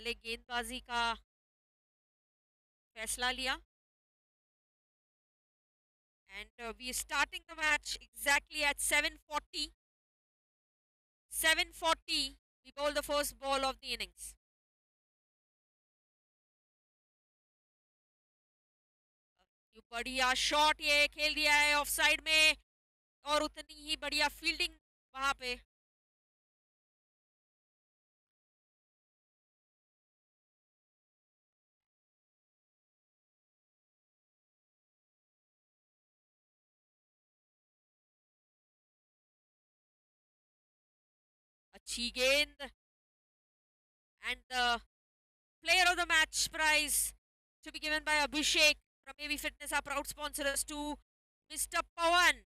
पहले गेंदबाजी का फैसला लिया and we starting the match exactly at 7:40. 7:40 we bowl the first ball of the innings. ये बढ़िया शॉट ये खेल दिया है ऑफ साइड में और उतनी ही बढ़िया फील्डिंग वहां पे. अच्छी गेंद and the player of the match prize to be given by Abhishek from AB Fitness, our proud sponsors, to Mr. Pawan.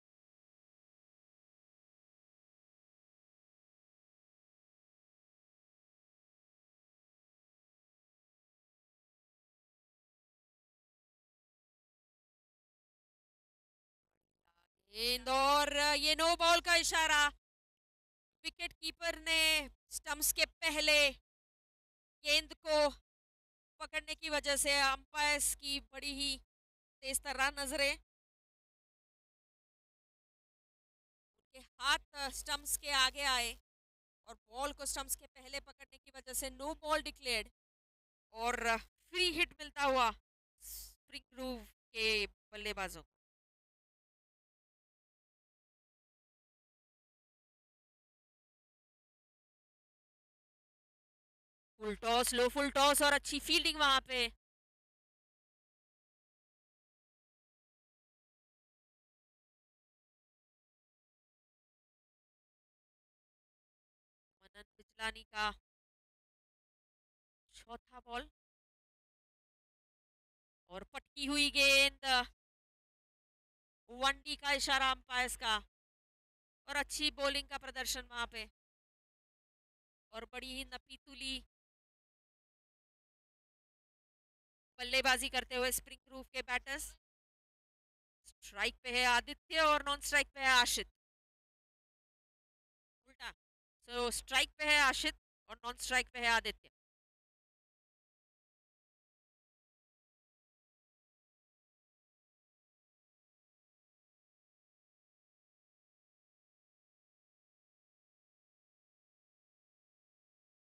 Indore ये नो बॉल का इशारा. विकेट कीपर ने स्टंप्स के पहले गेंद को पकड़ने की वजह से अंपायर्स की बड़ी ही तेज तर्रार नजरें. उनके हाथ स्टंप्स के आगे आए और बॉल को स्टंप्स के पहले पकड़ने की वजह से नो बॉल डिक्लेयर्ड और फ्री हिट मिलता हुआ स्प्रिंग ग्रूव के बल्लेबाजों. फुल टॉस लो फुल टॉस और अच्छी फील्डिंग वहां पे. मनन बिजलानी का चौथा बॉल और पटकी हुई गेंद. वनडी का इशारा अंपायर्स का और अच्छी बॉलिंग का प्रदर्शन वहां पे और बड़ी ही नपीतुली बल्लेबाजी करते हुए स्प्रिंग ग्रूव के बैटर्स. स्ट्राइक पे है आदित्य और नॉन स्ट्राइक पे है आशित. उल्टा. सो स्ट्राइक पे है आशित और नॉन स्ट्राइक पे है आदित्य.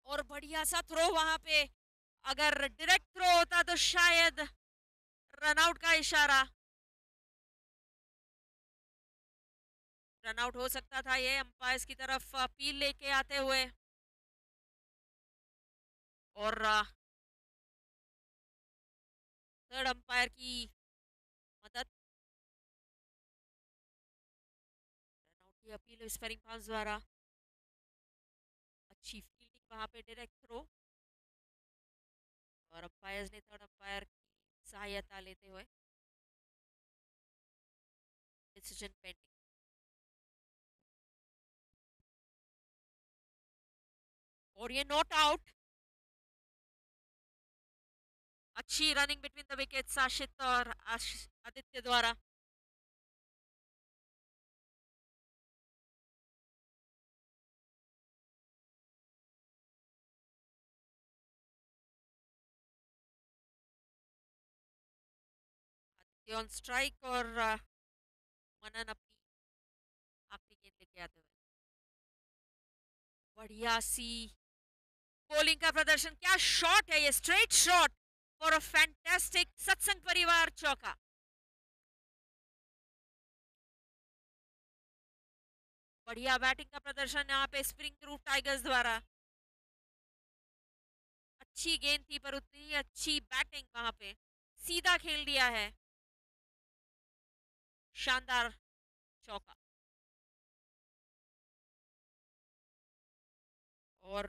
और बढ़िया सा थ्रो वहां पे. अगर डायरेक्ट थ्रो होता तो शायद रनआउट का इशारा. रनआउट हो सकता था ये अंपायर्स की तरफ अपील लेके आते हुए. और थर्ड अंपायर की मदद. रनआउट की अपील स्पेरिंग पास द्वारा. अच्छी फील्डिंग वहां पे डायरेक्ट थ्रो और अंपायर्स ने थर्ड अंपायर की सहायता लेते हुए डिसीजन पेंडिंग. और ये नॉट आउट. अच्छी रनिंग बिटवीन द विकेट्स आशित और आदित्य द्वारा. आदित्य ऑन स्ट्राइक और मनन अपनी आखिरी गेंद लेके आते हुए. बढ़िया सी बॉलिंग का प्रदर्शन. क्या शॉट है ये. Straight shot for a fantastic सत्संग परिवार चौका. बढ़िया बैटिंग का प्रदर्शन यहाँ पे स्प्रिंग ग्रूव टाइगर्स द्वारा. अच्छी गेंद थी पर उतनी अच्छी बैटिंग वहां पे. सीधा खेल दिया है. शानदार चौका. और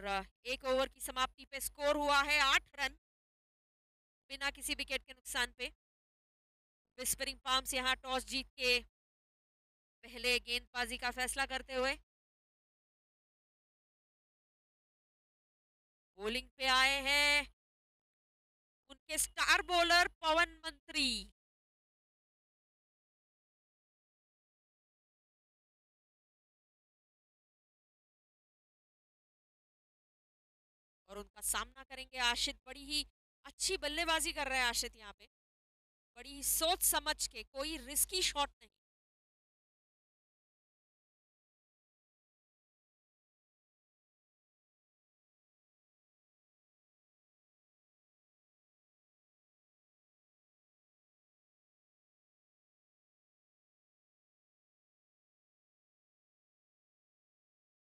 एक ओवर की समाप्ति पे स्कोर हुआ है 8 रन बिना किसी विकेट के नुकसान पे. विस्परिंग पाम्स यहाँ टॉस जीत के पहले गेंदबाजी का फैसला करते हुए बॉलिंग पे आए हैं उनके स्टार बॉलर पवन मंत्री. और उनका सामना करेंगे आशित। बड़ी ही अच्छी बल्लेबाजी कर रहे हैं आशित यहाँ पे, बड़ी ही सोच समझ के, कोई रिस्की शॉट नहीं।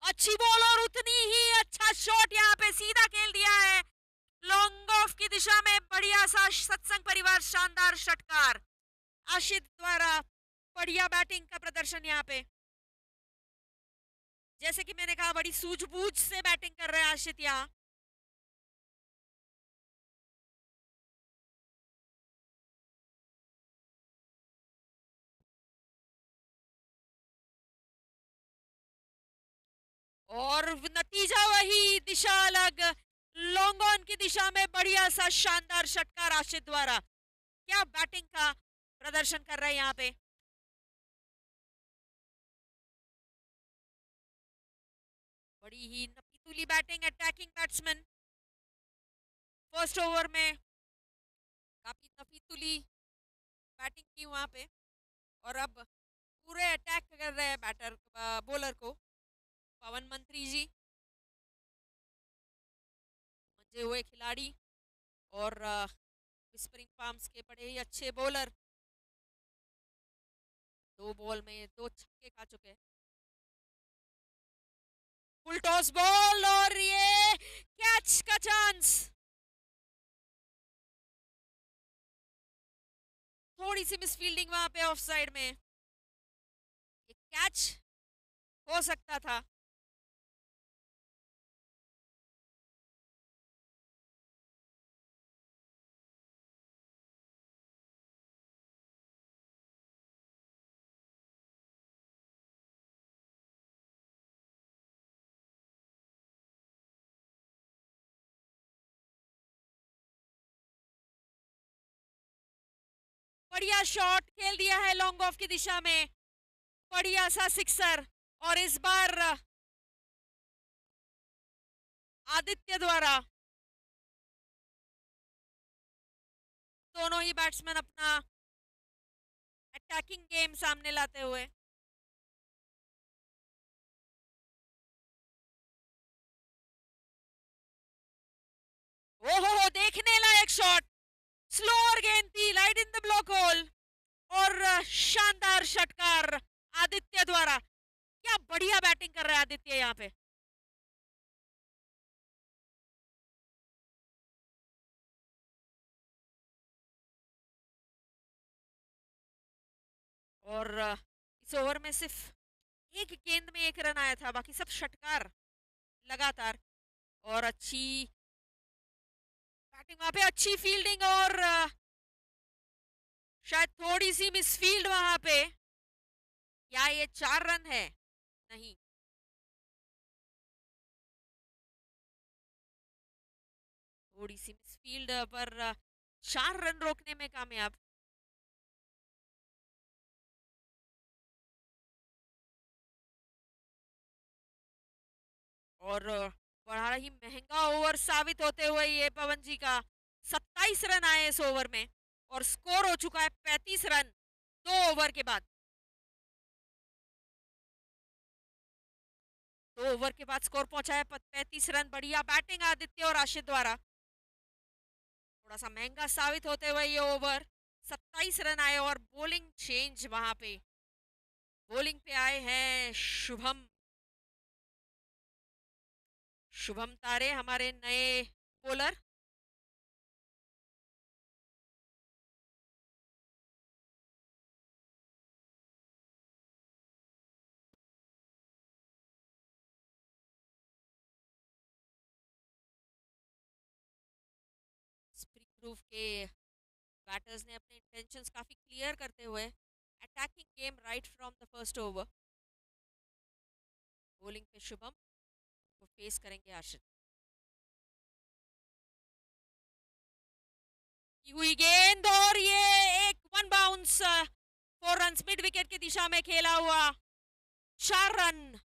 अच्छी बॉल और उतनी ही अच्छा शॉट यहाँ पे सीधा खेल दिया है लॉन्ग ऑफ की दिशा में। बढ़िया सा सत्संग परिवार शानदार षटकार आशित द्वारा। बढ़िया बैटिंग का प्रदर्शन यहाँ पे, जैसे कि मैंने कहा बड़ी सूझबूझ से बैटिंग कर रहे हैं आशित यहाँ। और नतीजा वही, दिशा अलग। लॉन्ग ऑन की दिशा में बढ़िया सा शानदार षटकार आशित द्वारा। क्या बैटिंग का प्रदर्शन कर रहे हैं यहाँ पे। बड़ी ही नपीतुली batting, attacking batsman first over में काफी नपीतुली बैटिंग की वहां पे, और अब पूरे अटैक कर रहे हैं बैटर बॉलर को पवन मंत्री जी, मंजे हुए खिलाड़ी और विस्परिंग फार्म्स के बड़े ही अच्छे बॉलर। 2 बॉल में 2 छक्के खा चुके हैं। फुल टॉस बॉल और ये कैच का चांस। थोड़ी सी मिसफील्डिंग वहां पे ऑफ साइड में, ये कैच हो सकता था। बढ़िया शॉट खेल दिया है लॉन्ग ऑफ की दिशा में, बढ़िया सा सिक्सर। और इस बार आदित्य द्वारा दोनों ही बैट्समैन अपना अटैकिंग गेम सामने लाते हुए। ओहो, देखने लायक शॉट, स्लोअर गेंद थी, light in the block whole, और शानदार षटकार आदित्य द्वारा। क्या बढ़िया बैटिंग कर रहा है आदित्य यहाँ पे। और इस ओवर में सिर्फ एक गेंद में 1 रन आया था, बाकी सब षटकार लगातार। और अच्छी बैटिंग वहां पे, अच्छी फील्डिंग, और शायद थोड़ी सी मिसफील्ड वहां पे। क्या ये 4 रन है? नहीं, थोड़ी सी मिसफील्ड पर 4 रन रोकने में कामयाब। और बड़ा ही महंगा ओवर साबित होते हुए ये पवन जी का 27 रन आए इस ओवर में, और स्कोर हो चुका है 35 रन 2 ओवर के बाद। 2 ओवर के बाद स्कोर पहुंचा है 35 रन। बढ़िया बैटिंग आदित्य और आशित द्वारा, थोड़ा सा महंगा साबित होते हुए ये ओवर। 27 रन आए, और बॉलिंग चेंज वहां पे, बॉलिंग पे आए हैं शुभम। शुभम तारे हमारे नए बॉलर। स्प्रिंग ग्रूव के बैटर्स ने अपने इंटेंशंस काफी क्लियर करते हुए attacking game right from the first over. Bowling पे शुभम को फेस करेंगे आशित। की हुई गेंद, और ये एक 1 बाउंस 4 रन मिड विकेट की दिशा में खेला हुआ 4 रन।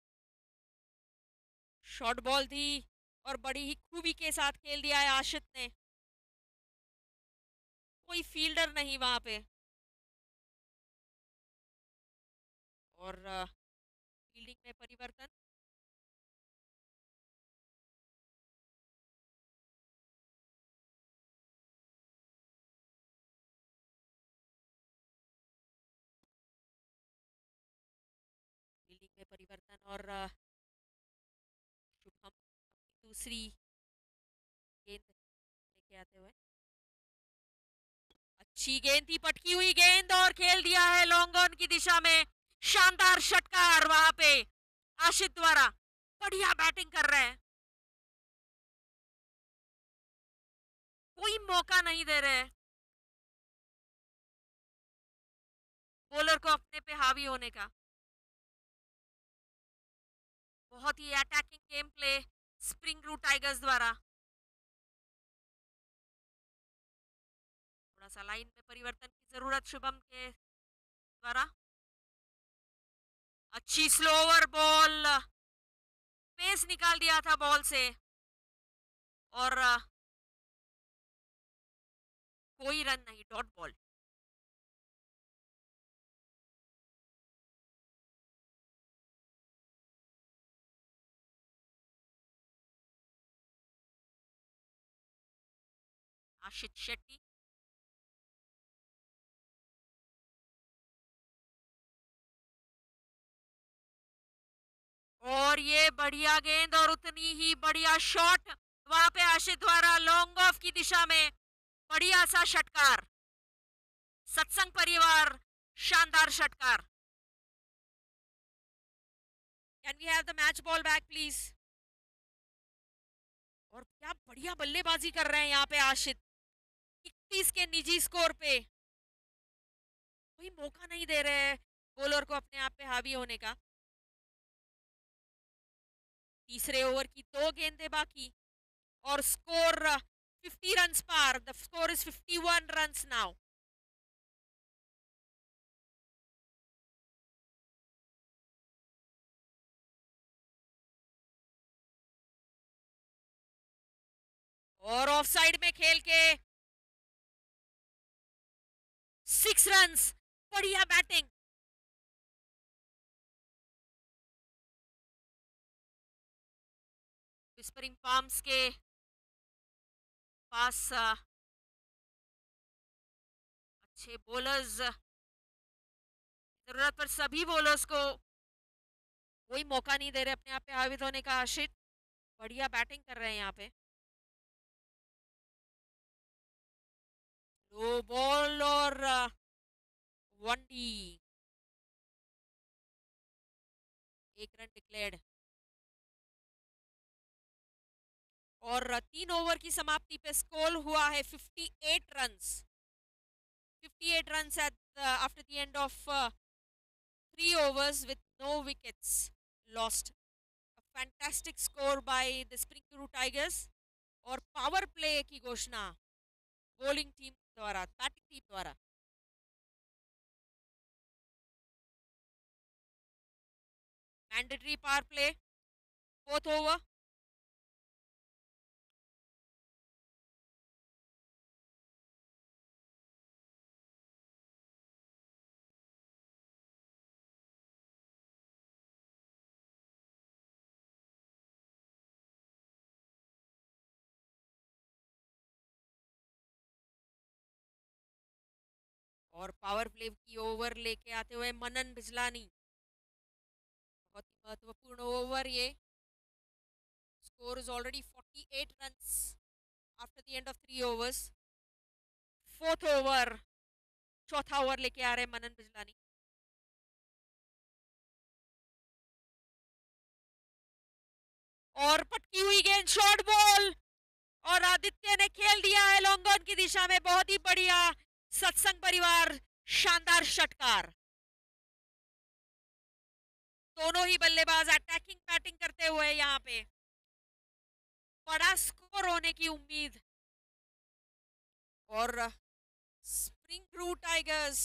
शॉर्ट बॉल थी, और बड़ी ही खूबी के साथ खेल दिया है आशित ने। कोई फील्डर नहीं वहां पे। और फील्डिंग में परिवर्तन। फील्डिंग में परिवर्तन और शुभम अपनी दूसरी गेंद लेके आते हुए। अच्छी गेंद थी, पटकी हुई गेंद और खेल दिया है लॉन्ग ऑन की दिशा में। शानदार षटकार वहां पे आशित द्वारा। बढ़िया बैटिंग कर रहे हैं, कोई मौका नहीं दे रहे हैं बॉलर को अपने पे हावी होने का। बहुत ही अटैकिंग गेम प्ले स्प्रिंग रू टाइगर्स द्वारा। थोड़ा सा लाइन में परिवर्तन की जरूरत शुभम के द्वारा। अच्छी स्लोवर बॉल, पेस निकाल दिया था बॉल से। और कोई रन नहीं, डॉट बॉल। आशित शेट्टी। और ये बढ़िया गेंद और उतनी ही बढ़िया शॉट वहां पे आशित द्वारा लॉन्ग ऑफ की दिशा में। बढ़िया सा षटकार, सत्संग परिवार, शानदार षटकार। Can we have the match ball back please. और क्या बढ़िया बल्लेबाजी कर रहे हैं यहाँ पे आशित। 31 के निजी स्कोर पे कोई मौका नहीं दे रहे हैं बॉलर को अपने आप पे हावी होने का। तीसरे ओवर की दो गेंदें बाकी और स्कोर 50 रन्स पार। The score is 51 runs now. और ऑफ साइड में खेल के 6 रन्स। बढ़िया बैटिंग। विस्परिंग पाम्स के पास अच्छे बॉलर्स, जरूरत पर सभी बॉलर्स को कोई मौका नहीं दे रहे अपने आप पे हावी होने का आशित। बढ़िया बैटिंग कर रहे हैं यहाँ पे। लो बॉल और वन डी। एक रन डिक्लेयर्ड। और 3 ओवर की समाप्ति पे स्कोर हुआ है 58 runs. 58 runs at after the end of 3 overs with no wickets lost. A fantastic score by the Spring Tigers. और पावर प्ले की घोषणा बॉलिंग टीम द्वारा, बैटिंग टीम द्वारा। Mandatory power play, 4th over. और power play की over लेके आते हुए मनन बिजलानी। बहुत ही महत्वपूर्ण ओवर ये। Score is already 48 runs after the end of 3 overs। 4th over, चौथा ओवर लेके आ रहे हैं मनन बिजलानी। और पटकी हुई गेंद, शॉर्ट बॉल और आदित्य ने खेल दिया है लॉन्ग ऑन की दिशा में। बहुत ही बढ़िया सत्संग परिवार, शानदार षटकार। दोनों ही बल्लेबाज अटैकिंग बैटिंग करते हुए यहाँ पे बड़ा स्कोर होने की उम्मीद। और स्प्रिंग ब्रू टाइगर्स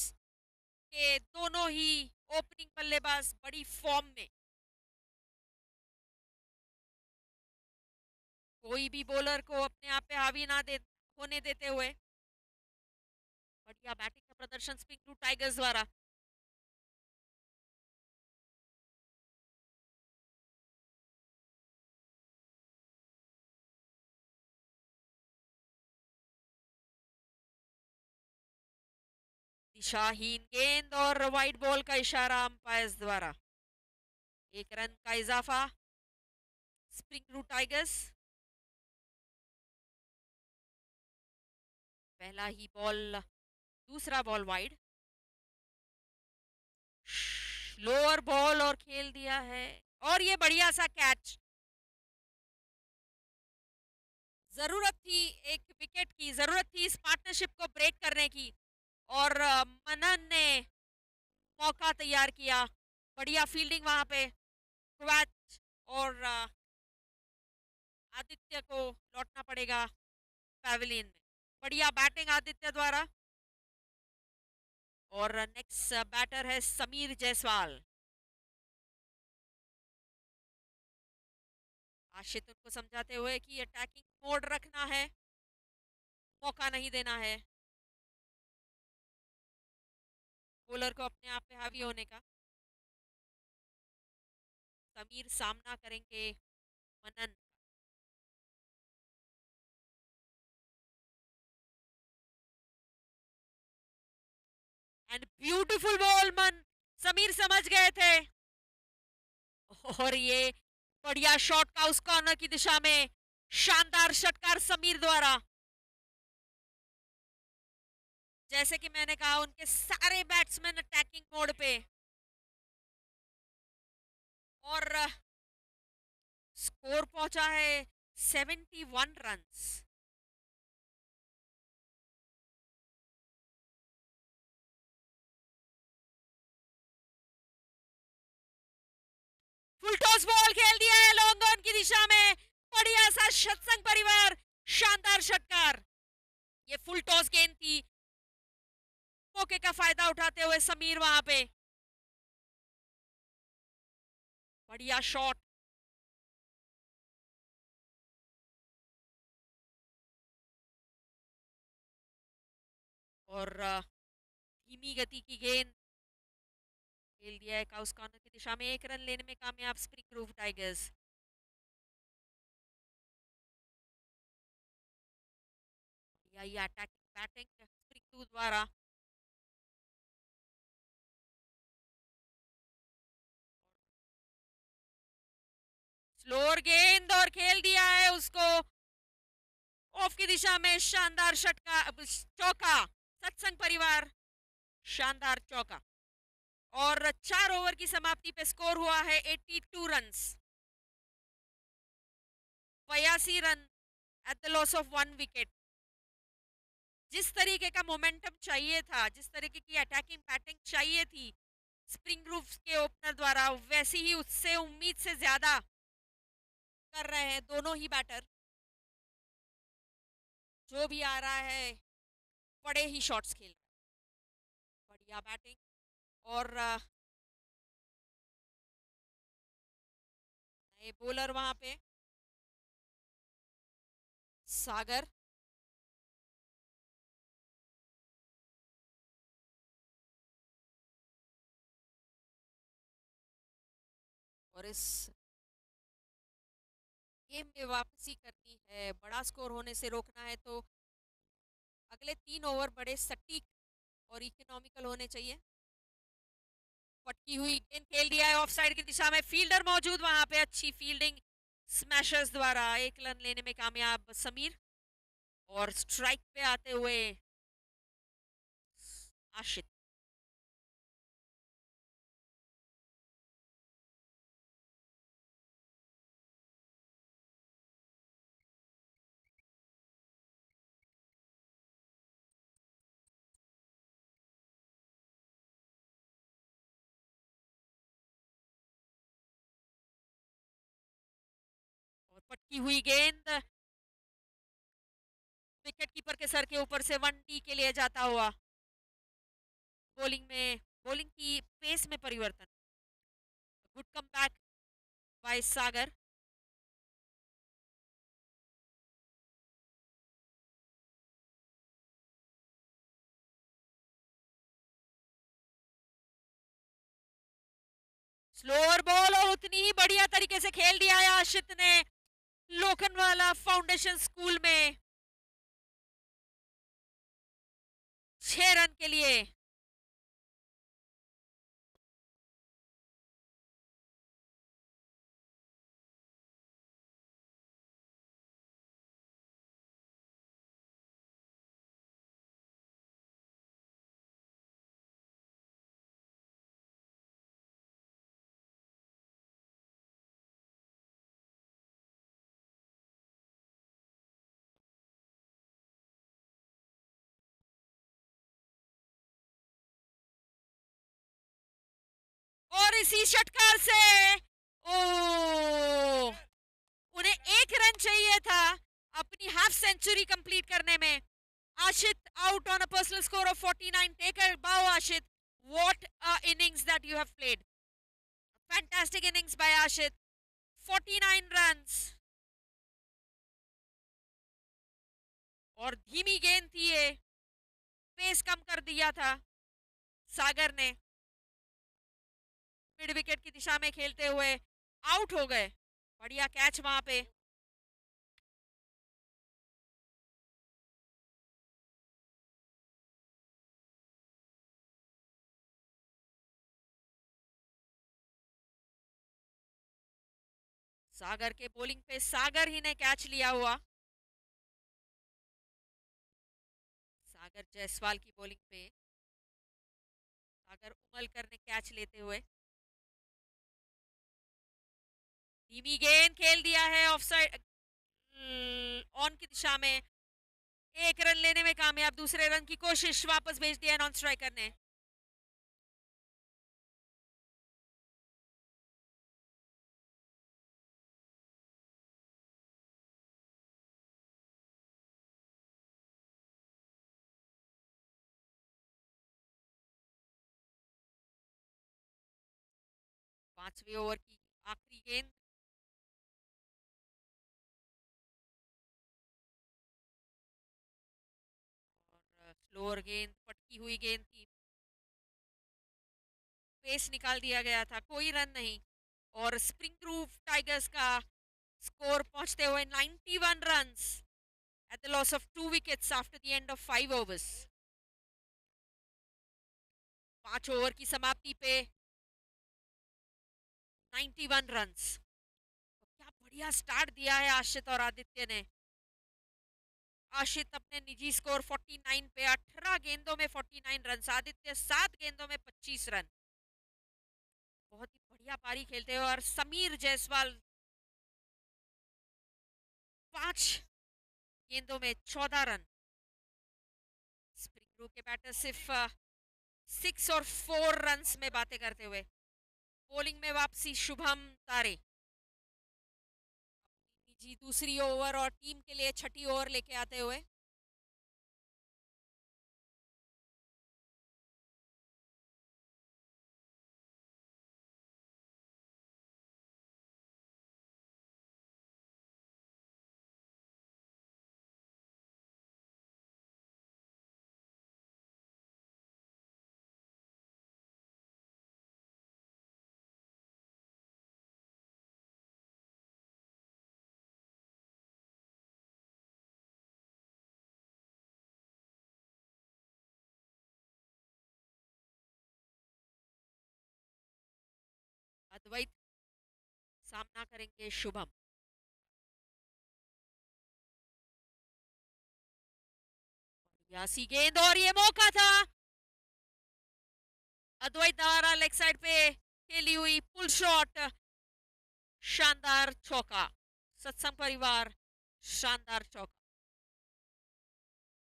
के दोनों ही ओपनिंग बल्लेबाज बड़ी फॉर्म में। कोई भी बॉलर को अपने आप पे हावी ना दे होने देते हुए बढ़िया बैटिंग का प्रदर्शन स्पिंग टू टाइगर्स द्वारा। दिशाहीन गेंद और वाइड बॉल का इशारा अंपायर्स द्वारा। 1 रन का इजाफा स्प्रिंग टू टाइगर्स। पहला ही बॉल, दूसरा बॉल वाइड, लोअर बॉल और खेल दिया है। और ये बढ़िया सा कैच। जरूरत थी एक विकेट की, जरूरत थी इस पार्टनरशिप को ब्रेक करने की, और मनन ने मौका तैयार किया। बढ़िया फील्डिंग वहां पे क्वैच, और आदित्य को लौटना पड़ेगा पैवेलियन में। बढ़िया बैटिंग आदित्य द्वारा। और नेक्स्ट बैटर है समीर जायसवाल। आशित उनको समझाते हुए कि अटैकिंग मोड रखना है, मौका नहीं देना है बॉलर को अपने आप पे हावी होने का। समीर सामना करेंगे मनन। एंड ब्यूटीफुल बॉल, मन समीर समझ गए थे। और ये बढ़िया शॉट का उस कॉर्नर की दिशा में शानदार षटकार समीर द्वारा। जैसे कि मैंने कहा, उनके सारे बैट्समैन अटैकिंग मोड पे, और स्कोर पहुंचा है 71 रन्स। फुल टॉस बॉल खेल दिया है लॉन्ग ऑन की दिशा में। बढ़िया सा सत्संग परिवार, शानदार षटकार। ये फुल टॉस गेंद थी, मौके का फायदा उठाते हुए समीर वहां पे। बढ़िया शॉट। और धीमी गति की गेंद खेल दिया है काउस कॉर्नर की दिशा में। 1 रन लेने में कामयाब स्प्रिंग ग्रोव टाइगर्स। या अटैकिंग बैटिंग स्प्रिंग ग्रोव द्वारा। स्लोअर गेंद और खेल दिया है उसको ऑफ की दिशा में। शानदार षटका, चौका, सत्संग परिवार, शानदार चौका। और 4 ओवर की समाप्ति पे स्कोर हुआ है 82 runs, 82 run at the loss of 1 wicket. जिस तरीके का मोमेंटम चाहिए था, जिस तरीके की अटैकिंग बैटिंग चाहिए थी स्प्रिंग ग्रुप्स के ओपनर द्वारा, वैसी ही उससे उम्मीद से ज्यादा कर रहे हैं दोनों ही बैटर। जो भी आ रहा है बड़े ही शॉट्स खेल रहे हैं। बढ़िया बैटिंग। और नए बॉलर वहां पे सागर। और इस गेम में वापसी करनी है, बड़ा स्कोर होने से रोकना है, तो अगले 3 ओवर बड़े सटीक और इकोनॉमिकल होने चाहिए। पटकी हुई गेंद खेल दिया है ऑफ साइड की दिशा में, फील्डर मौजूद वहां पे। अच्छी फील्डिंग स्मैशर्स द्वारा। 1 रन लेने में कामयाब समीर। और स्ट्राइक पे आते हुए आशित। और पटकी हुई गेंद विकेट कीपर के सर के ऊपर से 1 टी के लिए जाता हुआ। बॉलिंग की पेस में परिवर्तन। Good come back by Sagar. Slower ball और उतनी ही बढ़िया तरीके से खेल दिया है आशित ने लोखंडवाला फाउंडेशन स्कूल में 6 रन के लिए। और इसी षटकार से ओ उन्हें 1 रन चाहिए था अपनी हाफ सेंचुरी कंप्लीट करने में। Ashit out on a personal score of 49। Take a bow Ashit, what a innings that you have played, fantastic innings by आशित, 49 runs। और धीमी गेंद थी ये, पेस कम कर दिया था सागर ने, मिड विकेट की दिशा में खेलते हुए आउट हो गए। बढ़िया कैच वहां पे। सागर के बॉलिंग पे सागर ही ने कैच लिया हुआ। सागर जायसवाल की बॉलिंग पे सागर उमलकर ने कैच लेते हुए धीमी गेंद खेल दिया है ऑफ साइड ऑन की दिशा में। 1 रन लेने में कामयाब, दूसरे रन की कोशिश, वापस भेज दिया नॉन स्ट्राइकर ने। पांचवी ओवर की आखिरी गेंद। और स्लोअर गेंद, पटकी हुई गेंद थी, पेस निकाल दिया गया था, कोई रन नहीं। और स्प्रिंग ग्रूव टाइगर्स का स्कोर पहुंचते हुए 91 runs at the loss of 2 wickets after the end of 5 overs। 5 over की समाप्ति पे 91 रन्स। तो क्या बढ़िया स्टार्ट दिया है आशित और आदित्य ने। आशित अपने निजी स्कोर 49 पे 18 गेंदों में 49 रन, आदित्य 7 गेंदों में 25 रन। बहुत ही बढ़िया पारी खेलते हैं। और समीर जायसवाल 5 गेंदों में 14 रन। स्प्रिंग ग्रुप के बैटर सिर्फ 6 और 4 रन में बातें करते हुए। बॉलिंग में वापसी शुभम तारे, जी दूसरी ओवर और टीम के लिए छठी ओवर लेके आते हुए। अद्वैत सामना करेंगे शुभम। यासी गेंद और ये मौका था। अद्वैत द्वारा लेग साइड पे खेली हुई पुल शॉट, शानदार चौका। सत्संग परिवार शानदार चौका।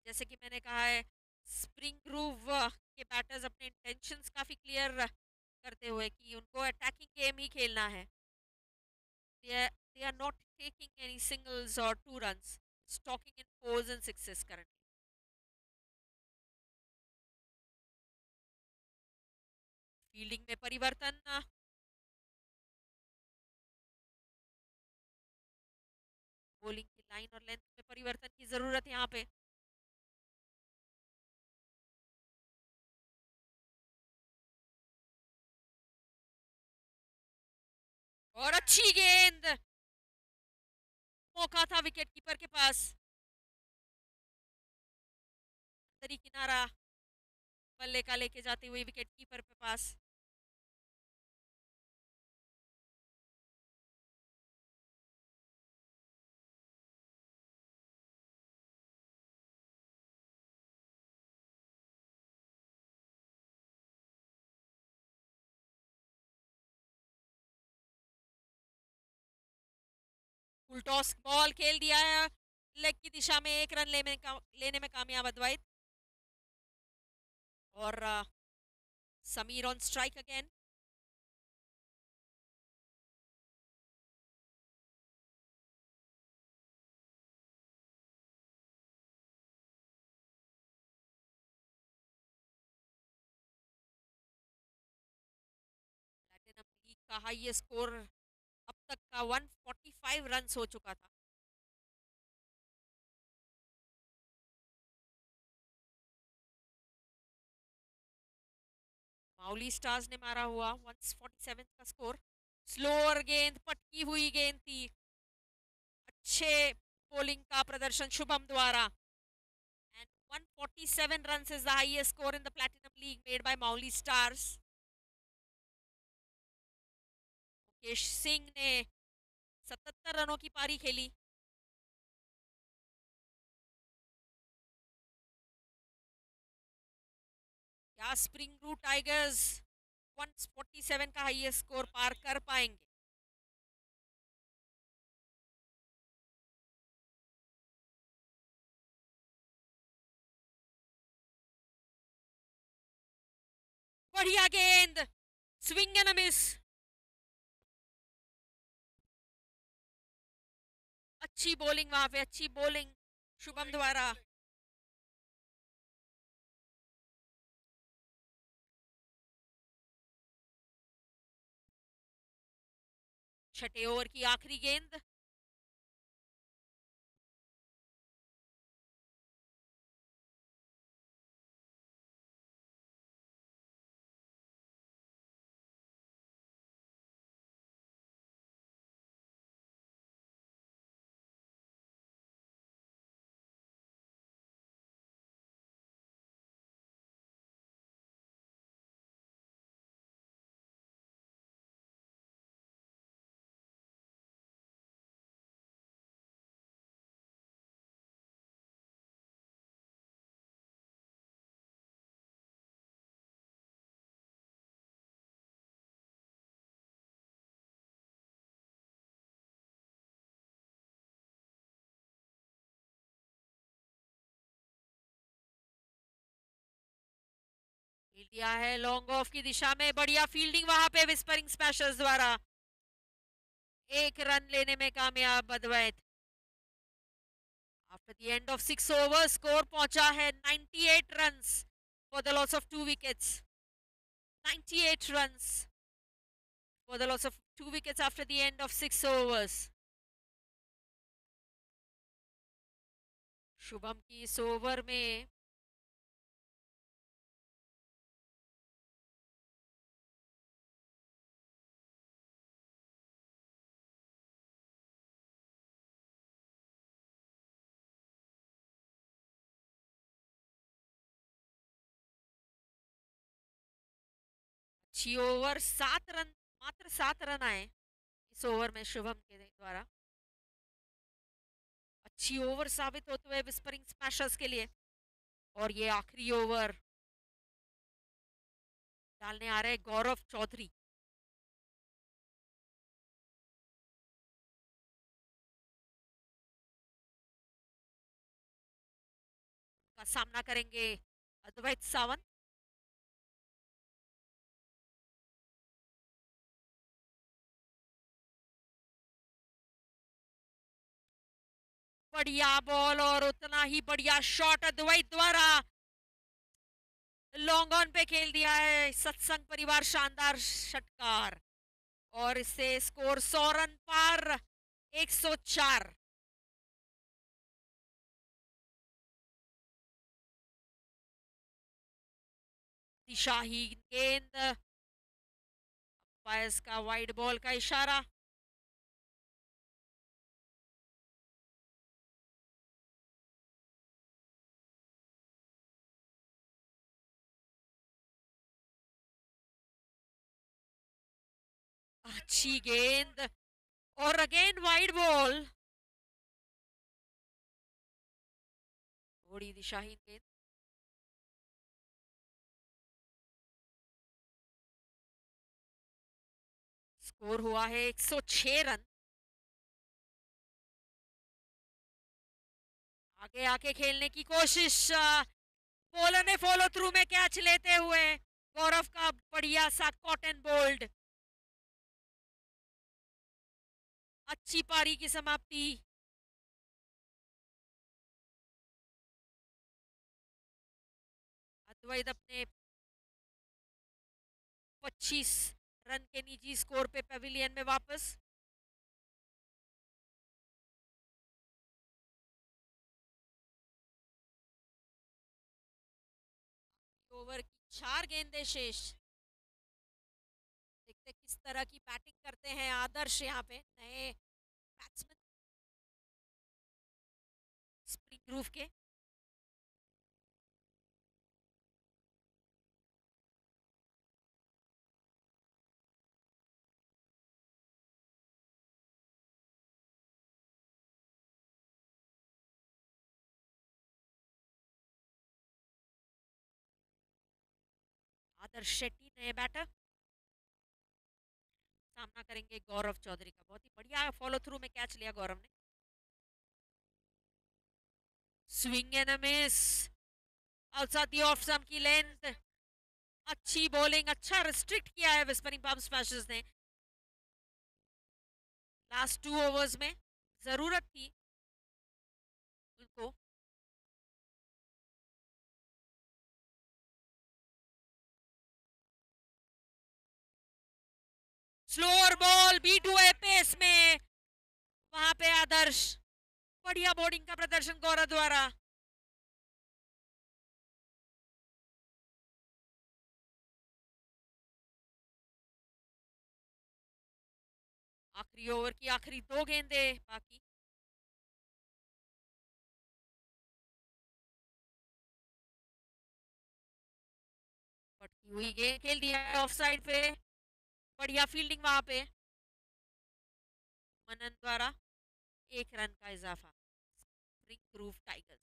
जैसे कि मैंने कहा है, स्प्रिंग ग्रूव के बैटर्स अपने इंटेंशंस काफी क्लियर करते हुए कि उनको अटैकिंग गेम ही खेलना है। They are not taking any singles or 2 runs. It's talking in 4s and 6s currently. Fielding में परिवर्तन, बॉलिंग की लाइन और लेंथ में परिवर्तन की जरूरत है यहाँ पे। और अच्छी गेंद, मौका था विकेट कीपर के पास। तरी किनारा बल्ले का लेके जाती हुई विकेट कीपर के पास। फुल टॉस बॉल खेल दिया है लेग की दिशा में, एक रन लेने में कामयाब अद्वैत। और Sameer on strike again. Platinum league का हाईएस्ट स्कोर अब तक का 145 रन हो चुका था। माउली स्टार्स ने मारा हुआ 147 का स्कोर। स्लोअर गेंद, पटकी हुई गेंद थी। अच्छे बॉलिंग का प्रदर्शन शुभम द्वारा। And 147 runs is the highest score in the Platinum League made by Mauli Stars. Mukesh Singh ने 77 रनों की पारी खेली। क्या स्प्रिंग रूट टाइगर्स 147 का हाईएस्ट स्कोर पार कर पाएंगे? बढ़िया गेंद, स्विंग एंड मिस। अच्छी बॉलिंग वहां पे, अच्छी बॉलिंग शुभम द्वारा। छठे ओवर की आखिरी गेंद। खेल दिया है लॉन्ग ऑफ की दिशा में। बढ़िया फील्डिंग वहां पे विस्परिंग स्मैशर्स द्वारा। एक रन लेने में कामयाब Advait. After the end of 6 overs score पहुंचा है 98 runs for the loss of 2 wickets. 98 runs for the loss of 2 wickets after the end of 6 overs. Shubham की इस ओवर में अच्छी ओवर, 7 रन, मात्र 7 रन आए इस ओवर में शुभम के द्वारा। अच्छी ओवर साबित होते हुए विस्परिंग स्मैशर्स के लिए। और ये आखिरी ओवर डालने आ रहे गौरव चौधरी। का सामना करेंगे अद्वैत सावंत। बढ़िया बॉल और उतना ही बढ़िया शॉट अद्वैत द्वारा। लॉन्ग ऑन पे खेल दिया है सत्संग परिवार, शानदार षटकार। और इससे स्कोर 100 रन पार, 104। दिशाहीन गेंद, अंपायर्स का वाइड बॉल का इशारा। अच्छी गेंद और अगेन वाइड बॉल, थोड़ी दिशाहीन गेंद। स्कोर हुआ है 106 रन। आगे आके खेलने की कोशिश, बॉलर ने फॉलो थ्रू में कैच लेते हुए गौरव का बढ़िया सा कॉटन बोल्ड। अच्छी पारी की समाप्ति। अद्वैत अपने 25 रन के निजी स्कोर पे पेविलियन में वापस। ओवर की 4 गेंदें शेष। देखते किस तरह की बैटिंग करते हैं आदर्श यहाँ पे, नए बैट्समैन स्प्रिंग ग्रूव के। आदर्श शेट्टी नए बैटर सामना करेंगे गौरव चौधरी का। बहुत ही बढ़िया फॉलो थ्रू में कैच लिया गौरव ने। Swing and a miss outside the off stump की लेंथ। अच्छी बॉलिंग, अच्छा रिस्ट्रिक्ट किया है विस्परिंग पाम स्मैशर्स ने लास्ट 2 ओवर्स में। जरूरत थी उनको। स्लोअर बॉल बीट हुए पेस में, वहां पे आदर्श। बढ़िया बॉलिंग का प्रदर्शन गौरव द्वारा। आखिरी ओवर की आखिरी 2 गेंदें बाकी। पटकी हुई गेंद खेल दिया ऑफ साइड पे। बढ़िया फील्डिंग वहां पे मनन द्वारा। 1 रन का इजाफा स्प्रिंग ग्रूव टाइगर्स।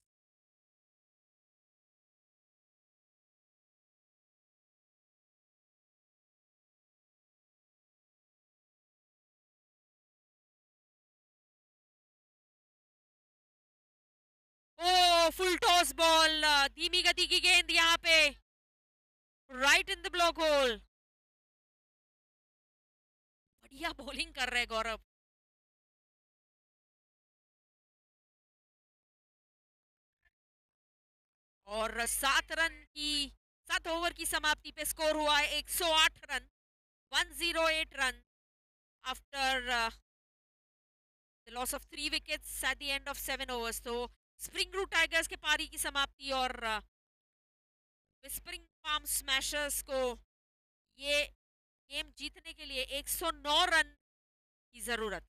ओ फुल टॉस बॉल, धीमी गति की गेंद यहाँ पे right in the block whole. बढ़िया बॉलिंग कर रहे गौरव। और 7 ओवर की समाप्ति पे स्कोर हुआ है 108 run, 108 run after the loss of 3 wickets at the end of 7 overs. तो स्प्रिंग ग्रूव टाइगर्स के पारी की समाप्ति और विस्परिंग पाम स्मैशर्स को ये गेम जीतने के लिए 109 रन की जरूरत।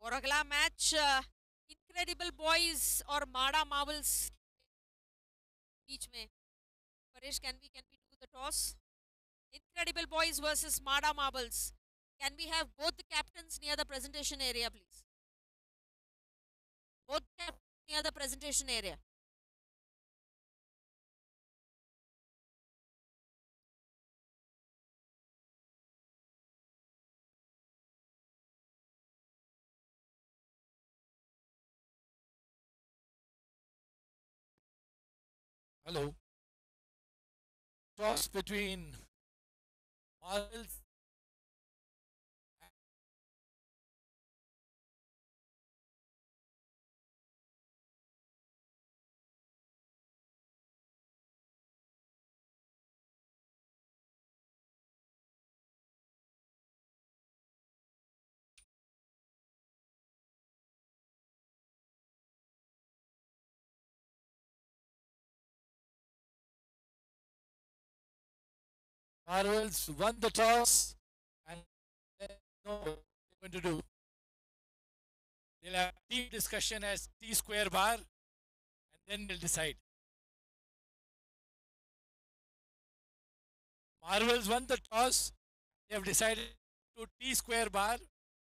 और अगला मैच इनक्रेडिबल बॉयज और माड़ा मार्वल्स बीच में। Paresh, can we do the toss? Incredible boys versus Mada Marvels. Can we have both the captains near the presentation area please? Both captain near the presentation area. Hello. toss between Marvels. Marvels won the toss and they know what they're going to do. They'll have team discussion as T square bar and then they'll decide. Marvels won the toss. They have decided to T square bar,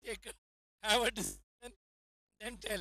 take, have a decision, then tell.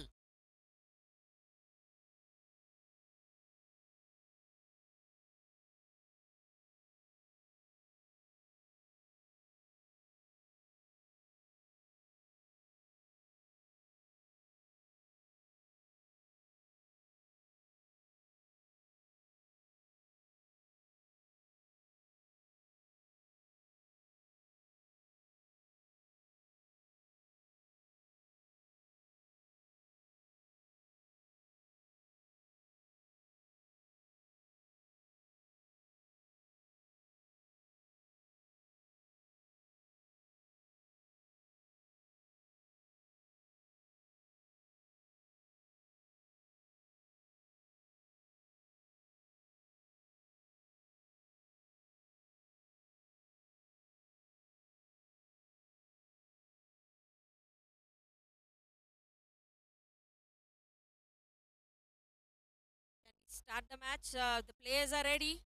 Start the match. The players are ready.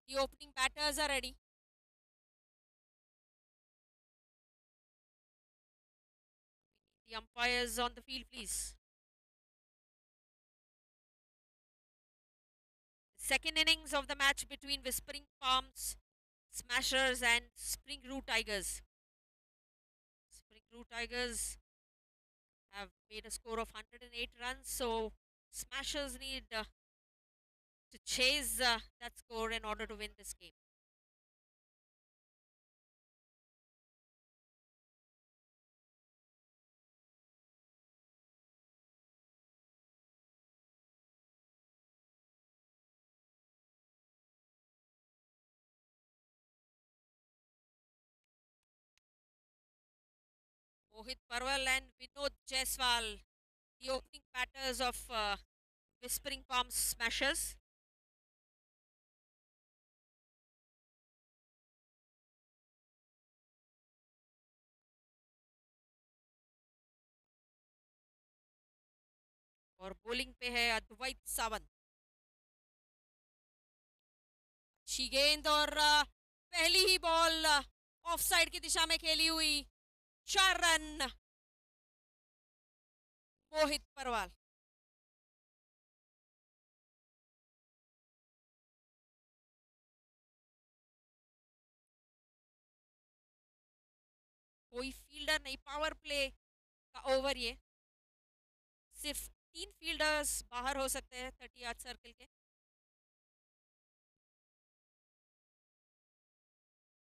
The opening batters are ready. The umpires on the field, please. Second innings of the match between Whispering Palms Smashers and Spring Roo Tigers. Spring Roo Tigers have made a score of 108 runs, so Smashers need to chase that score in order to win this game. Mohit Parwal and Vinod Jaiswal, the opening batters of Whispering Palms Smashers. और bowling पे है अद्वैत सावंत। अच्छी गेंद और पहली ही ball of side की दिशा में खेली हुई, 4 रन मोहित परवाल। कोई फील्डर नहीं, पावर प्ले का ओवर ये। सिर्फ 3 फील्डर्स बाहर हो सकते हैं 30 यार्ड सर्कल के।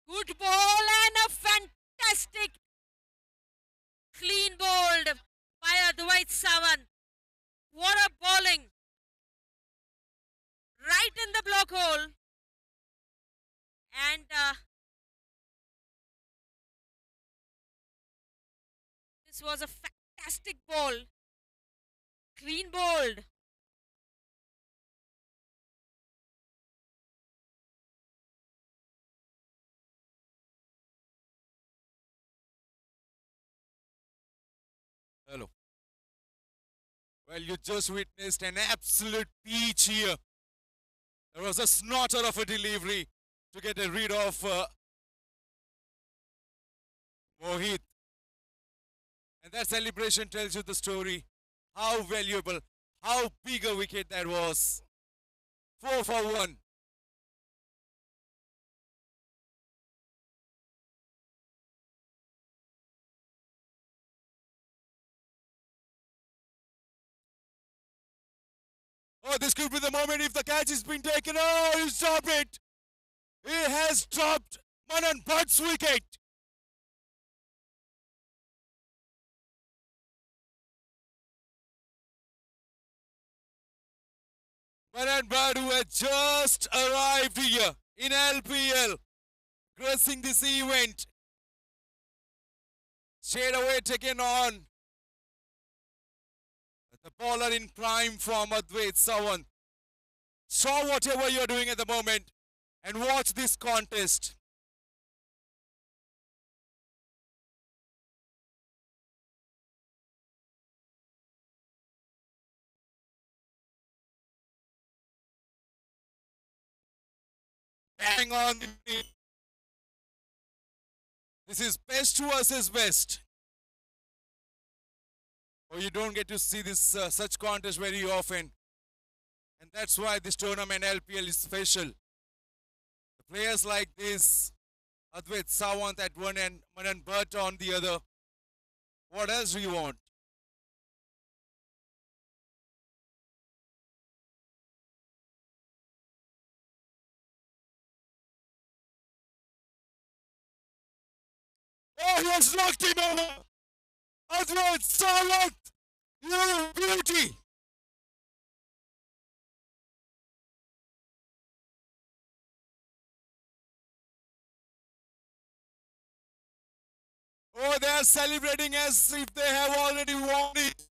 Good ball and a fantastic clean bowled by Advait Sawant. What a bowling! Right in the block hole. And this was a fantastic ball. Clean bowled. Hello. Well, you just witnessed an absolute peach here. There was a snorter of a delivery to get rid of Mohit. And that celebration tells you the story. How valuable, how big a wicket that was. 4 for 1. Oh, this could be the moment if the catch is being taken. Oh, you stop it. He has dropped Manan Bhatt's wicket. Manan Bhatt, who had just arrived here in LPL, gracing this event, straight away taken on the bowler in prime form, Advait Sawant. Stop whatever you're doing at the moment and watch this contest. Bang on the knee. This is best versus best. Oh, you don't get to see this such contest very often. And that's why this tournament LPL is special. The players like this, Advait Sawant at one end, Manan Bhatt on the other. What else do you want? Oh, he has knocked him over! Advait Sawant! You beauty! Oh, they are celebrating as if they have already won it.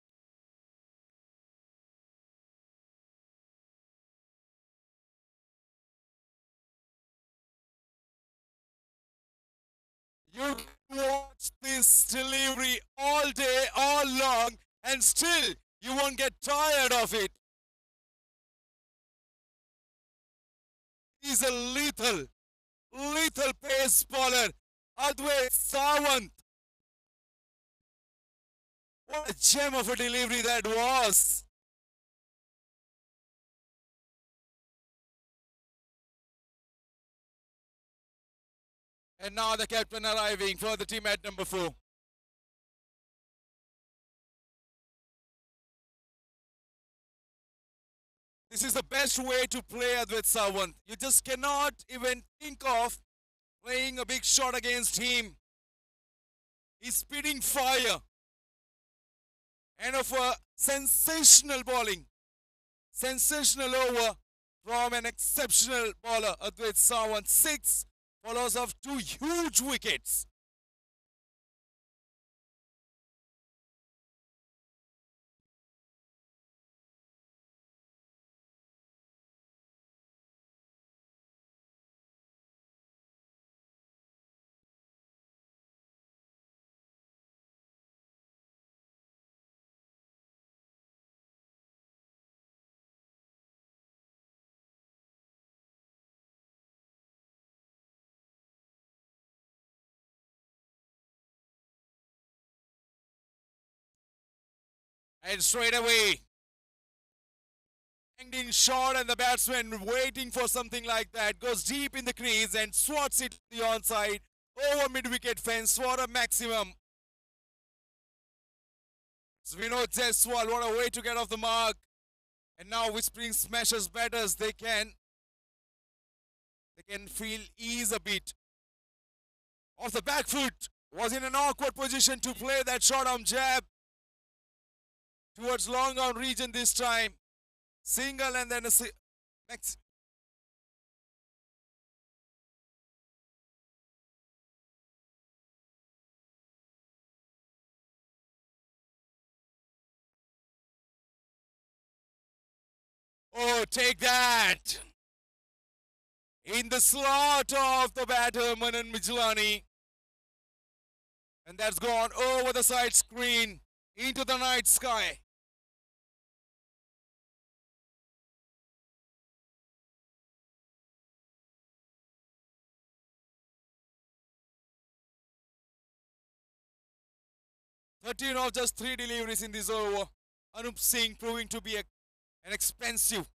You can watch this delivery all day, all long, and still you won't get tired of it. He's a lethal pace bowler, Advait Sawant. What a gem of a delivery that was. And now the captain arriving for the team at number 4. This is the best way to play Advait Sawant. You just cannot even think of playing a big shot against him. He's spitting fire. And of a sensational bowling. Sensational over from an exceptional bowler, Advait Sawant. 6 follows of 2 huge wickets. And straight away, hanged in short, and the batsman waiting for something like that goes deep in the crease and swats it to the onside over mid-wicket fence for a maximum. So Vinod Jaiswal, what a way to get off the mark. And now whispering smashers batters, they can feel ease a bit. Off the back foot, was in an awkward position to play that short arm jab towards long on region this time. Single and then a next. Oh, take that! In the slot of the batter, Manan Mijlani. And that's gone over the side screen into the night sky. Thirteen of just 3 deliveries in this over. Anup Singh proving to be an expensive.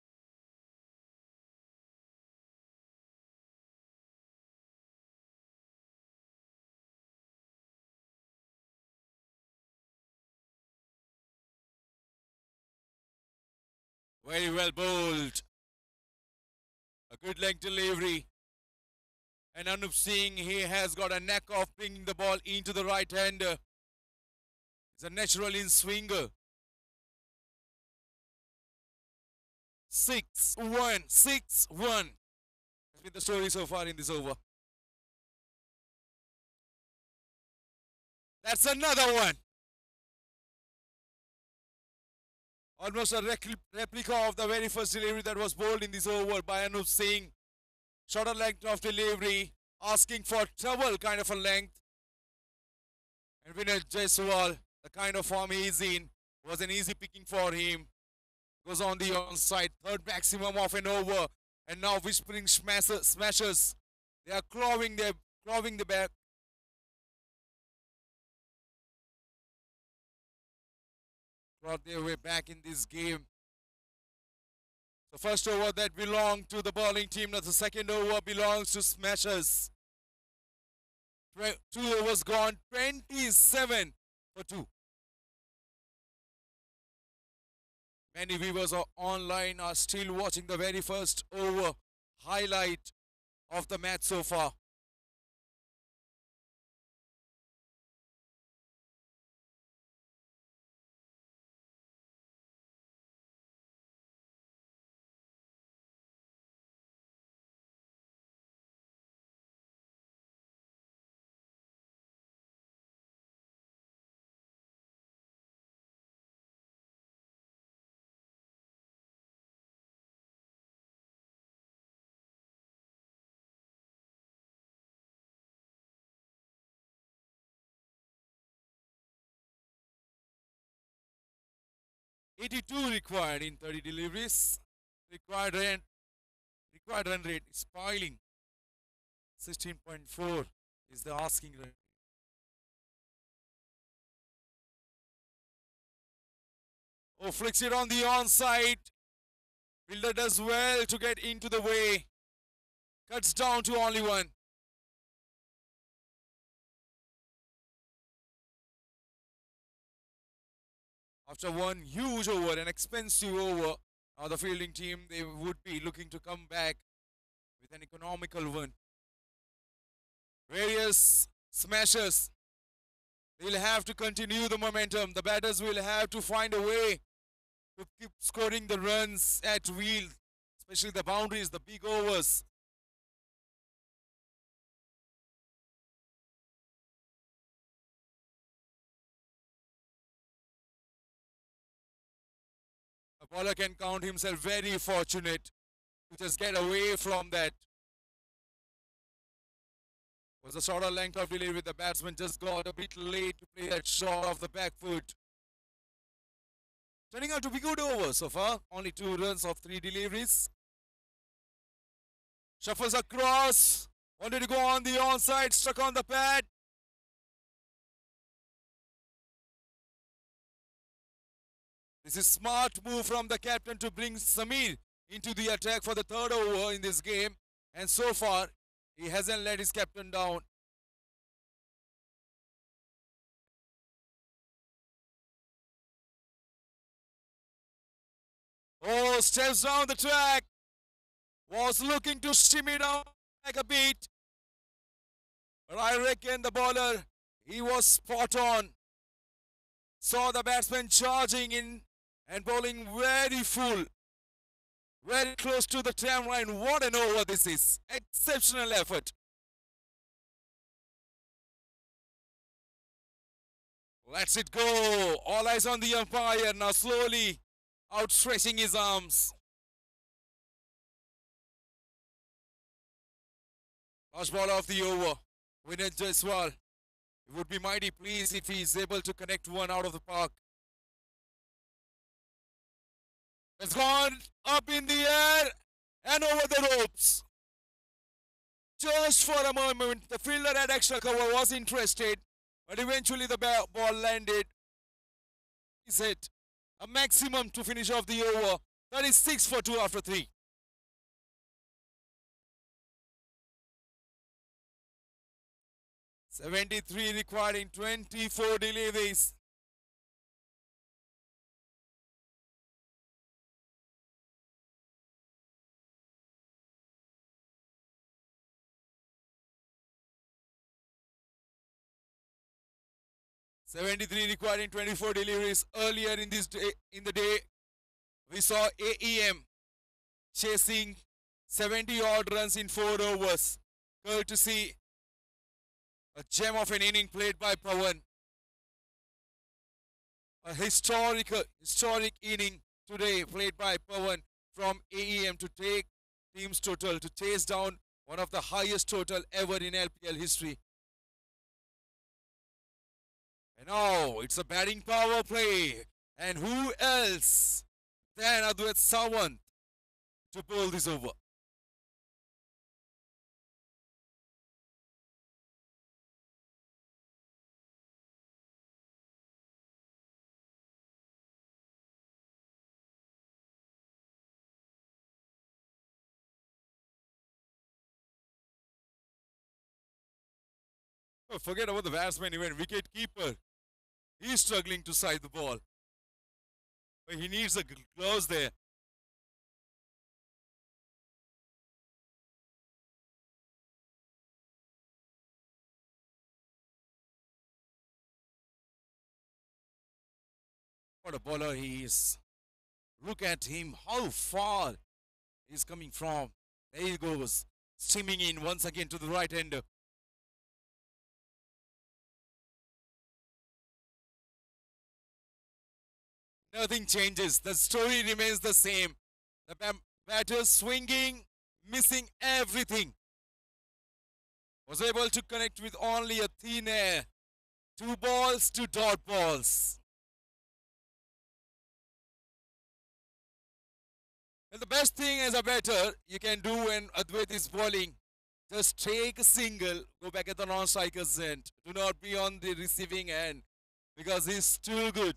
Very well bowled. A good leg delivery. And Anup Singh, he has got a knack of bringing the ball into the right hander. He's a natural in swinger. 6-1, 6-1. That's been the story so far in this over. That's another one. Almost a replica of the very first delivery that was bowled in this over by Anup Singh. Shorter length of delivery, asking for double kind of a length. And Vinay Jaiswal, the kind of form he is in, was an easy picking for him. Goes on the onside, third maximum of an over. And now Whispering Smashers. They are clawing the back. Brought their way back in this game. The first over that belonged to the bowling team, now the second over belongs to Smashers. 2 overs gone, 27 for 2. Many viewers are online are still watching the very first over highlight of the match so far. "82 required in 30 deliveries. Required run rate is piling. 16.4 is the asking run. Oh, flicks it on the onside. Fielder does well to get into the way. Cuts down to only one. After one huge over, an expensive over, the fielding team, they would be looking to come back with an economical one. Various smashers. They'll have to continue the momentum. The batters will have to find a way to keep scoring the runs at will, especially the boundaries, the big overs. A bowler can count himself very fortunate to just get away from that. Was a shorter length of delivery. The batsman just got a bit late to play that shot off the back foot. Turning out to be good over so far. Only 2 runs of 3 deliveries. Shuffles across. Wanted to go on the onside. Stuck on the pad. This is smart move from the captain to bring Samir into the attack for the 3rd over in this game. And so far, he hasn't let his captain down. Oh, steps down the track. Was looking to shimmy down like a beat. But I reckon the bowler, he was spot on. Saw the batsman charging in and bowling very full. Very close to the tram line. What an over this is. Exceptional effort. Lets it go. All eyes on the umpire. Now slowly outstretching his arms. Last ball of the over. Vinay Jaiswal. He would be mighty pleased if he is able to connect one out of the park. It's gone up in the air and over the ropes. Just for a moment, the fielder at extra cover was interested, but eventually the ball landed. Is it a maximum to finish off the over? 36 for 2 after 3. "73 required in 24 deliveries. 73 required in 24 deliveries. Earlier in the day, we saw AEM chasing 70 odd runs in 4 overs. Courtesy a gem of an inning played by Pawan. A historic inning today played by Pawan from AEM to take team's total, to chase down one of the highest total ever in LPL history. And now it's a batting power play. And who else than Adwait Sawant to bowl this over? Oh, forget about the batsman, even wicket keeper. He's struggling to side the ball. But he needs a gloves there. What a bowler he is. Look at him, how far he's coming from. There he goes, streaming in once again to the right-hander. Nothing changes. The story remains the same. The batter swinging, missing everything. Was able to connect with only a thin air. 2 balls, 2 dot balls. And the best thing as a batter you can do when Adwait is bowling, just take a single, go back at the non-striker's end. Do not be on the receiving end because he's too good.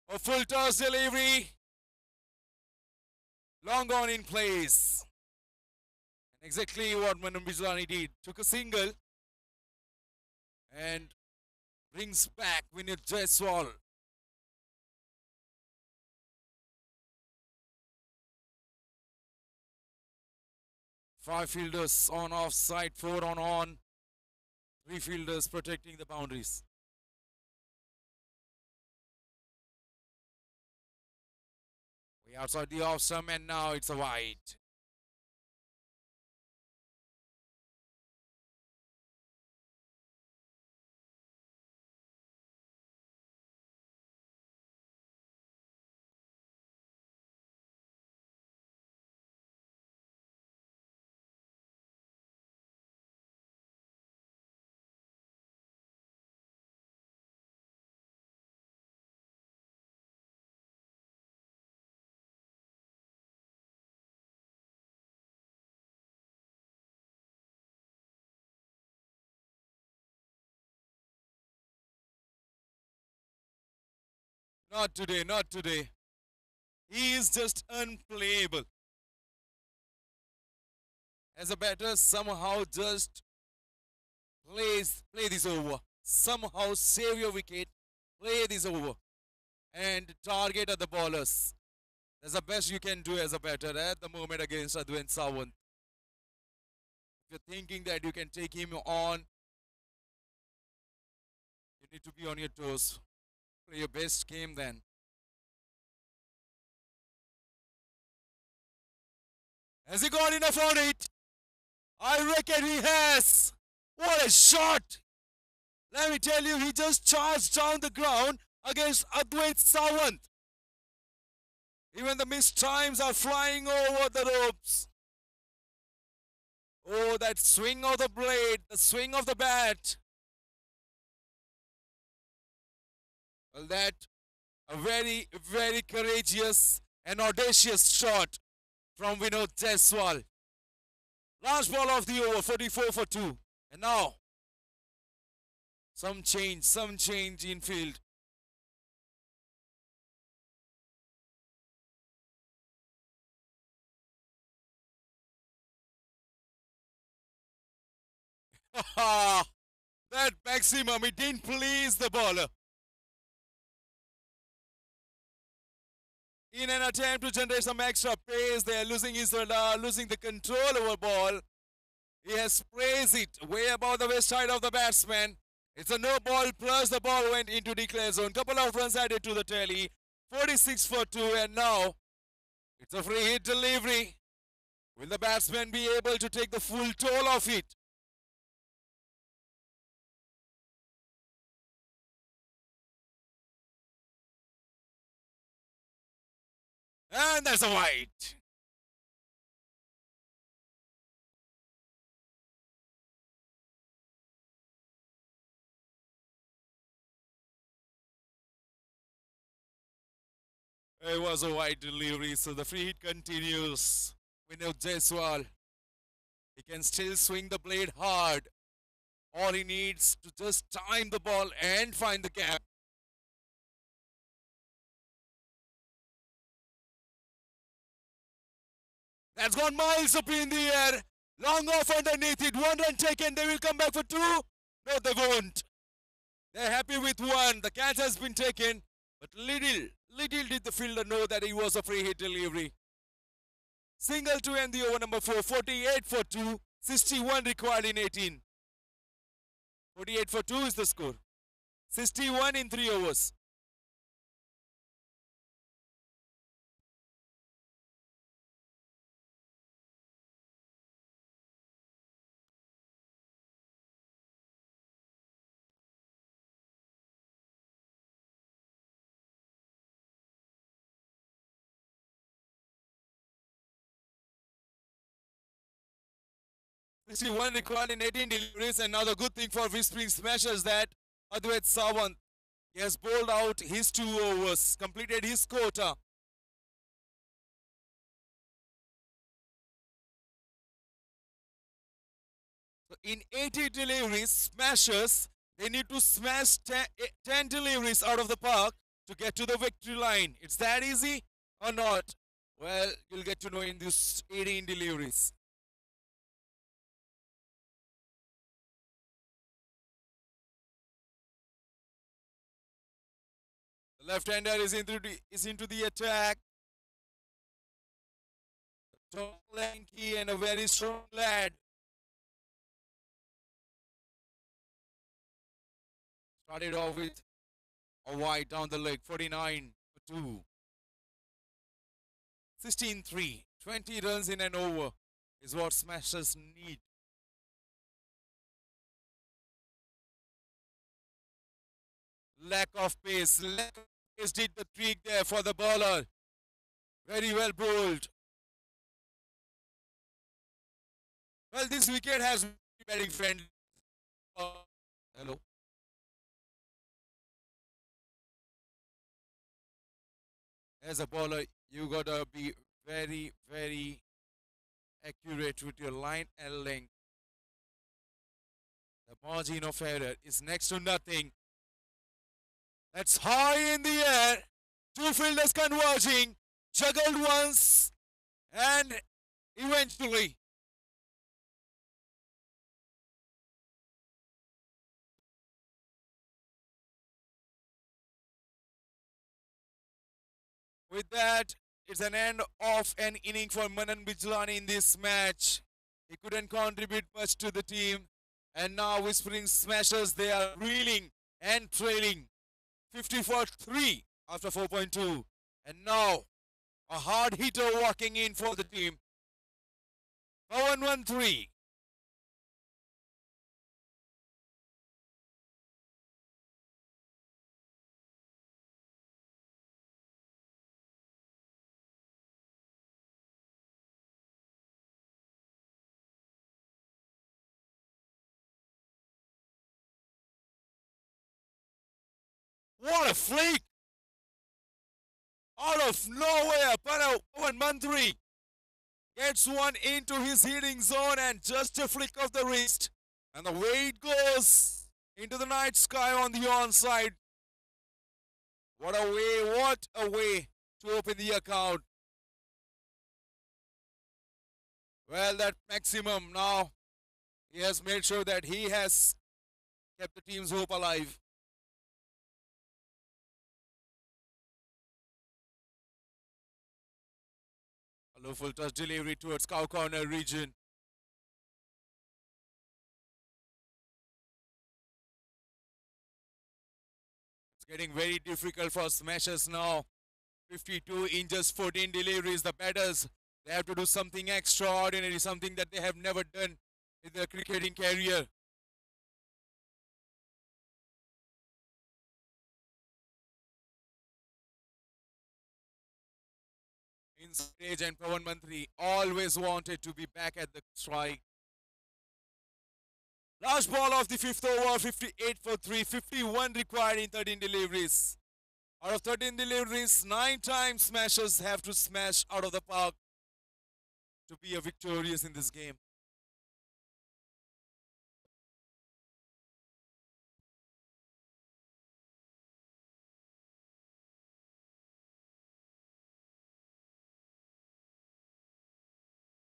A full toss delivery. Long on in place. And exactly what Manu Bijlani did. Took a single and brings back Vinit Jaiswal. Five fielders on offside, 4 on. 3 fielders protecting the boundaries. We outside the off stump and now it's a wide. Not today, not today. He is just unplayable. As a batter, somehow just play this over. Somehow save your wicket, play this over, and target at the bowlers. That's the best you can do as a batter at the moment against Adwait Sawant. If you're thinking that you can take him on, you need to be on your toes. Play your best game then. Has he got enough on it? I reckon he has. What a shot! Let me tell you, he just charged down the ground against Adwait Sawant. Even the missed times are flying over the ropes. Oh, that swing of the blade, the swing of the bat. Well, that a very, very courageous and audacious shot from Vinod Jaiswal. Last ball of the over, 44 for 2. And now, some change in field. That maximum, it didn't please the bowler. In an attempt to generate some extra pace, they are losing his radar, losing the control over ball. He has sprays it way above the waist side of the batsman. It's a no ball plus the ball went into declare zone. Couple of runs added to the tally. 46 for 2 and now it's a free hit delivery. Will the batsman be able to take the full toll of it? And that's a wide. It was a wide delivery, so the free hit continues. Vinod Jaiswal. He can still swing the blade hard. All he needs to just time the ball and find the gap. That's gone miles up in the air. Long off underneath it. 1 run taken. They will come back for 2. No, they won't. They're happy with 1. The catch has been taken. But little did the fielder know that it was a free hit delivery. Single to end the over number 4. 48 for 2. 61 required in 18. 48 for 2 is the score. 61 in 3 overs. One required in 18 deliveries, and now the good thing for Whispering Smashers that Advait Sawant, he has bowled out his 2 overs, completed his quota. So in 80 deliveries, Smashers, they need to smash 10 deliveries out of the park to get to the victory line. It's that easy or not? Well, you'll get to know in these 18 deliveries. The left-hander is into the attack. Tall, lanky, and a very strong lad. Started off with a wide down the leg, 49 for 2. 16-3, 20 runs in an over is what Smashers need. Lack of pace did the trick there for the bowler. Very well bowled. Well, this wicket has been batting friendly. Hello. As a bowler, you gotta be very, very accurate with your line and length. The margin of error is next to nothing. That's high in the air. 2 fielders converging. Juggled once. And eventually. With that, it's an end of an inning for Manan Bijlani in this match. He couldn't contribute much to the team. And now Whispering Smashers, they are reeling and trailing. 50 for 3 after 4.2. And now a hard hitter walking in for the team. 1-1-3. What a flick! Out of nowhere, Pawan Mantri gets one into his hitting zone and just a flick of the wrist. And the way it goes into the night sky on the onside. What a way to open the account. Well, that maximum now, he has made sure that he has kept the team's hope alive. A low full toss delivery towards cow corner region. Getting very difficult for smashers now. 52 in just 14 deliveries. The batters, they have to do something extraordinary, something that they have never done in their cricketing career. In stage and Pawan Mantri always wanted to be back at the strike. Last ball of the fifth over, 58 for 3, 51 required in 13 deliveries. Out of 13 deliveries, 9 times smashers have to smash out of the park to be a victorious in this game.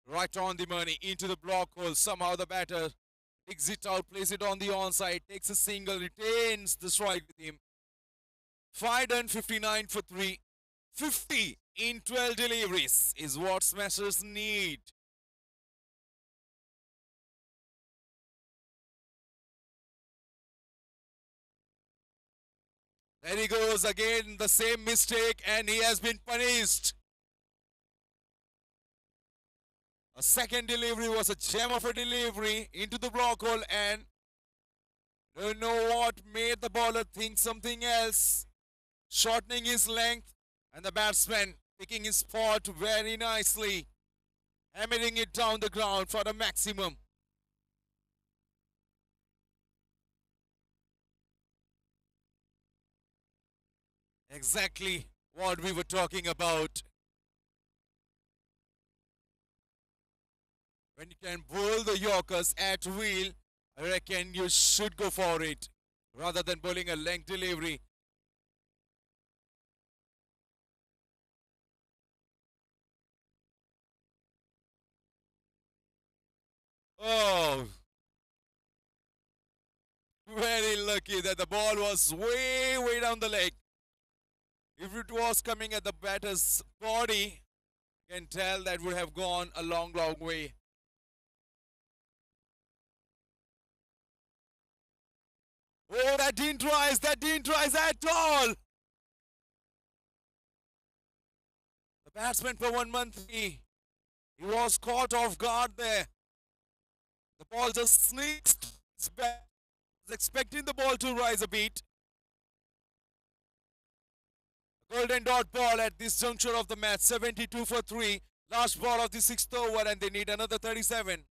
Right on the money, into the block hole. Somehow the batter digs it out, plays it on the onside, takes a single, retains the strike with him. 559 for 3. 50 in 12 deliveries is what smashers need. There he goes again, the same mistake, and he has been punished. A second delivery was a gem of a delivery into the block hole, and don't know what made the bowler think something else. Shortening his length, and the batsman picking his spot very nicely, hammering it down the ground for the maximum. Exactly what we were talking about. When you can bowl the Yorkers at will, I reckon you should go for it rather than bowling a length delivery. Oh, very lucky that the ball was way down the leg. If it was coming at the batter's body, you can tell that would have gone a long way. Oh, that didn't rise at all. The batsman Pawan Mantri, he was caught off guard there. The ball just sneaks back. Was expecting the ball to rise a bit. Golden dot ball at this juncture of the match, 72 for 3. Last ball of the sixth over, and they need another 37.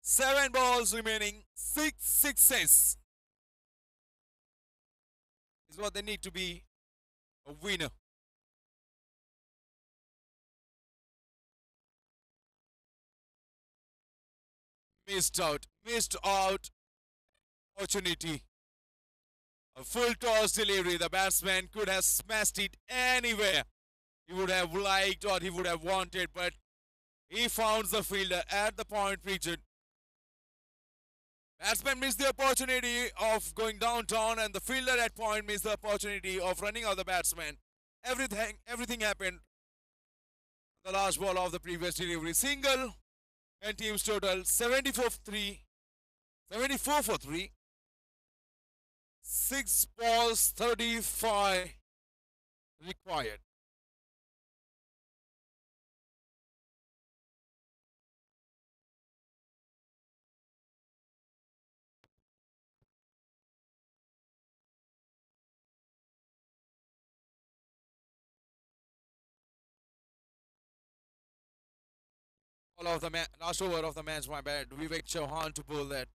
Seven balls remaining, 6 sixes is what they need to be a winner. Missed out opportunity. A full toss delivery. The batsman could have smashed it anywhere he would have liked or he would have wanted, but he found the fielder at the point region. Batsman missed the opportunity of going downtown, and the fielder at point missed the opportunity of running out the batsman. Everything happened. The last ball of the previous delivery. Single, and teams total 74 for 3. 6 balls, 35 required. All of the last over of the match, my bad. Vivek Chauhan to bowl that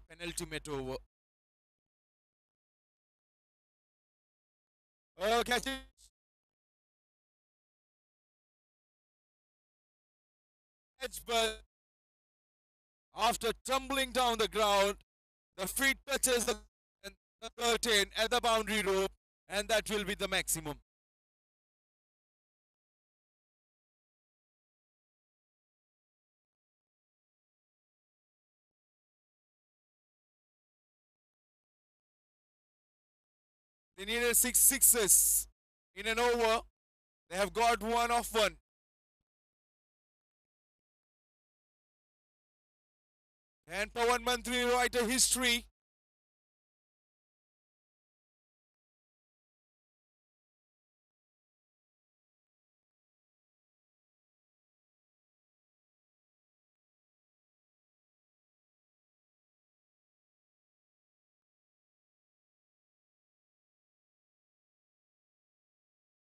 penultimate over. Oh, catch it. But after tumbling down the ground, the feet touches the curtain at the boundary rope, and that will be the maximum. They needed 6 sixes in an over. They have got 1 off 1. Can Pawan Mantri write a history?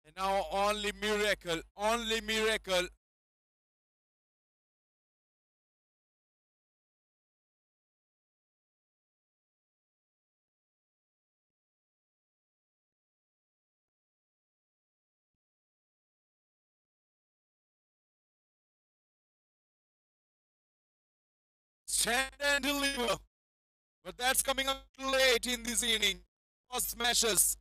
And now only miracle, only miracle. Stand and deliver. But that's coming up late in this inning. Cross smashes.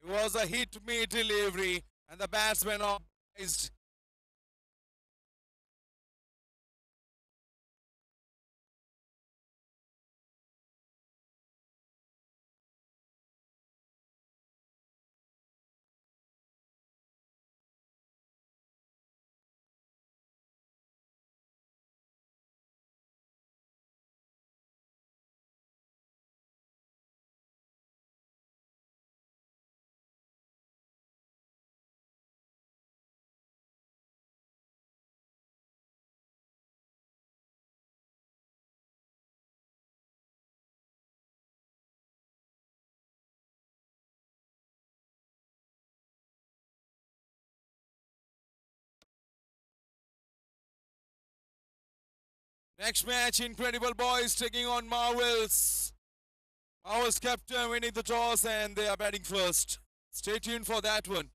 It was a hit me delivery, and the batsman obliged. Next match, Incredible Boys taking on Marvels. Marvels captain winning the toss and they are batting first. Stay tuned for that one.